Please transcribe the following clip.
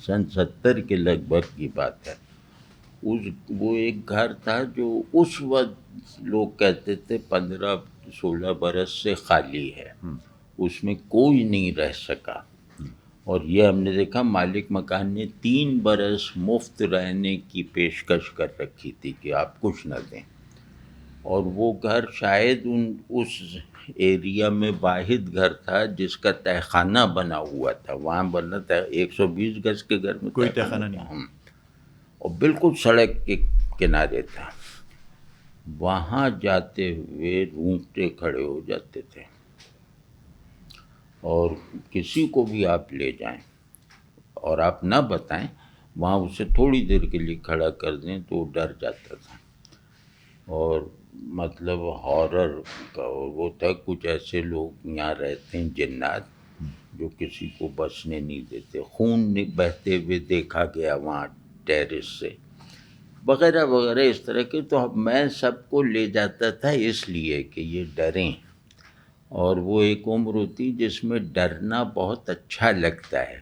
سن 70 کے لگ بھگ کی بات ہے. وہ ایک گھر تھا جو اس وقت لوگ کہتے تھے 15-16 برس سے خالی ہے، اس میں کوئی نہیں رہ سکا. اور یہ ہم نے دیکھا مالک مکان نے 3 برس مفت رہنے کی پیشکش کر رکھی تھی کہ آپ کچھ نہ دیں. اور وہ گھر شاید اس ایریا میں واحد گھر تھا جس کا تہہ خانہ بنا ہوا تھا. وہاں بنا تھا 120 گز کے گھر میں کوئی تہہ خانہ نہیں، اور بالکل سڑک کے کنارے تھا. وہاں جاتے ہوئے رونگٹے کھڑے ہو جاتے تھے. اور کسی کو بھی آپ لے جائیں اور آپ نہ بتائیں، وہاں اسے تھوڑی دیر کے لیے کھڑا کر دیں تو وہ ڈر جاتا تھا. اور مطلب ہارر کا وہ تھا. کچھ ایسے لوگ یہاں رہتے ہیں جنات جو کسی کو بچنے نہیں دیتے. خون بہتے ہوئے دیکھا گیا وہاں ٹیرس سے وغیرہ وغیرہ اس طرح کے. تو میں سب کو لے جاتا تھا اس لیے کہ یہ ڈریں. اور وہ ایک عمر ہوتی جس میں ڈرنا بہت اچھا لگتا ہے.